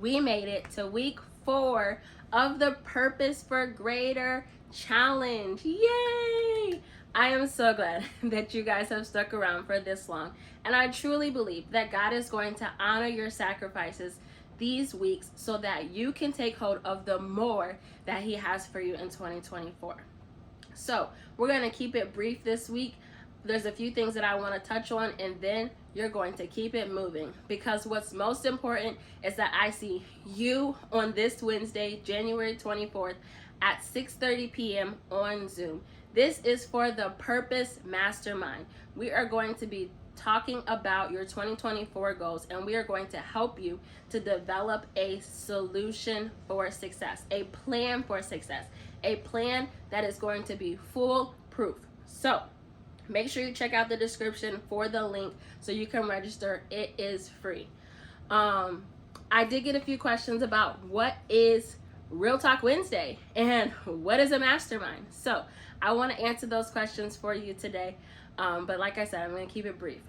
we made it to week 4 of the Purpose for Greater Challenge. Yay! I am so glad that you guys have stuck around for this long, and I truly believe that God is going to honor your sacrifices these weeks so that you can take hold of the more that He has for you in 2024. So we're going to keep it brief this week. There's a few things that I want to touch on, and then you're going to keep it moving, because what's most important is that I see you on this Wednesday, January 24th at 6:30 p.m. on Zoom. This is for the Purposed Mastermind. We are going to be talking about your 2024 goals, and we are going to help you to develop a solution for success, a plan for success, a plan that is going to be foolproof. So make sure you check out the description for the link so you can register. It is free. I did get a few questions about what is Real Talk Wednesday and what is a mastermind. So I want to answer those questions for you today. But like I said, I'm going to keep it brief.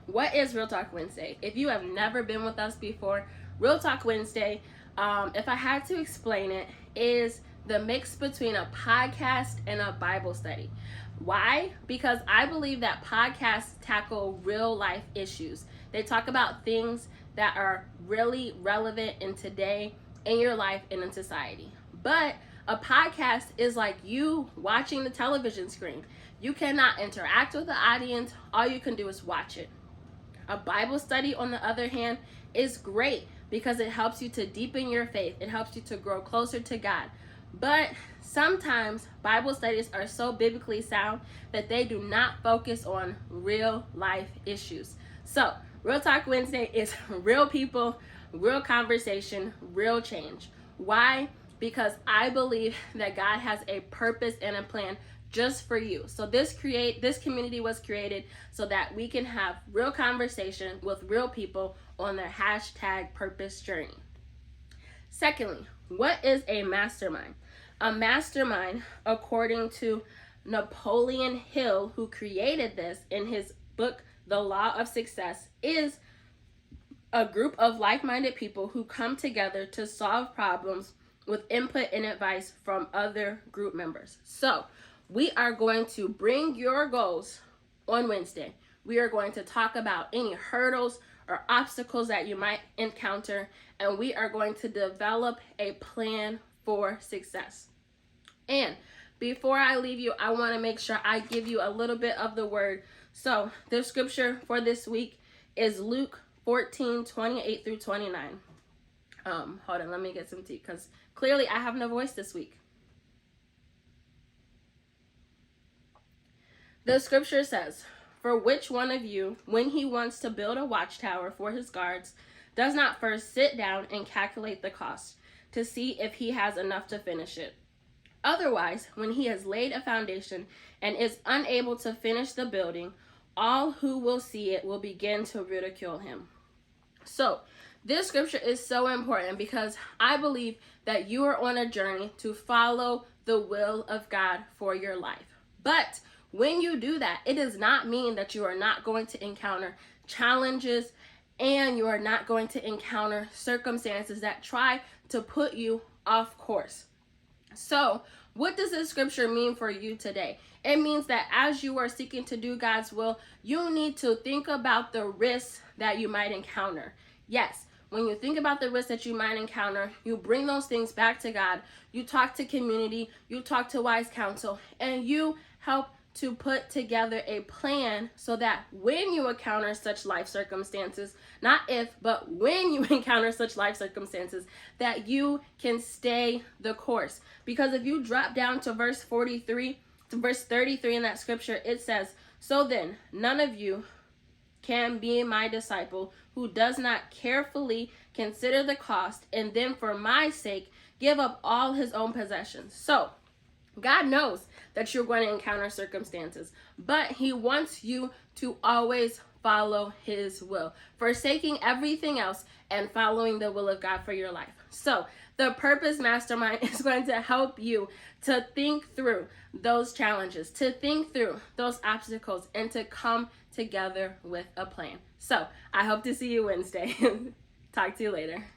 What is Real Talk Wednesday? If you have never been with us before, Real Talk Wednesday, if I had to explain it, is the mix between a podcast and a Bible study. Why? Because I believe that podcasts tackle real life issues. They talk about things that are really relevant in today, in your life, and in society. But a podcast is like you watching the television screen. You cannot interact with the audience. All you can do is watch it. A Bible study, on the other hand, is great because it helps you to deepen your faith. It helps you to grow closer to God. But sometimes Bible studies are so biblically sound that they do not focus on real life issues. So Real Talk Wednesday is real people, real conversation, real change. Why? Because I believe that God has a purpose and a plan just for you. So this community was created so that we can have real conversation with real people on their #purpose journey. Secondly, what is a mastermind? A mastermind, according to Napoleon Hill, who created this in his book, The Law of Success, is a group of like-minded people who come together to solve problems with input and advice from other group members. So we are going to bring your goals on Wednesday. We are going to talk about any hurdles or obstacles that you might encounter, and we are going to develop a plan for success. And before I leave you, I want to make sure I give you a little bit of the word. So the scripture for this week is Luke 14:28 through 29. Hold on, let me get some tea, because clearly I have no voice this week. The scripture says, "For which one of you, when he wants to build a watchtower for his guards, does not first sit down and calculate the cost to see if he has enough to finish it? Otherwise, when he has laid a foundation and is unable to finish the building, all who will see it will begin to ridicule him." So this scripture is so important because I believe that you are on a journey to follow the will of God for your life. But when you do that, it does not mean that you are not going to encounter challenges and you are not going to encounter circumstances that try to put you off course. So what does this scripture mean for you today? It means that as you are seeking to do God's will, you need to think about the risks that you might encounter. Yes, when you think about the risks that you might encounter, you bring those things back to God. You talk to community, you talk to wise counsel, and you help to put together a plan so that when you encounter such life circumstances, not if, but when you encounter such life circumstances, that you can stay the course. Because if you drop down to verse 33 in that scripture, it says, "So then, none of you can be my disciple who does not carefully consider the cost and then for my sake give up all his own possessions." So God knows that you're going to encounter circumstances, but he wants you to always follow his will, forsaking everything else and following the will of God for your life. So the Purposed Mastermind is going to help you to think through those challenges, to think through those obstacles, and to come together with a plan. So I hope to see you Wednesday. Talk to you later.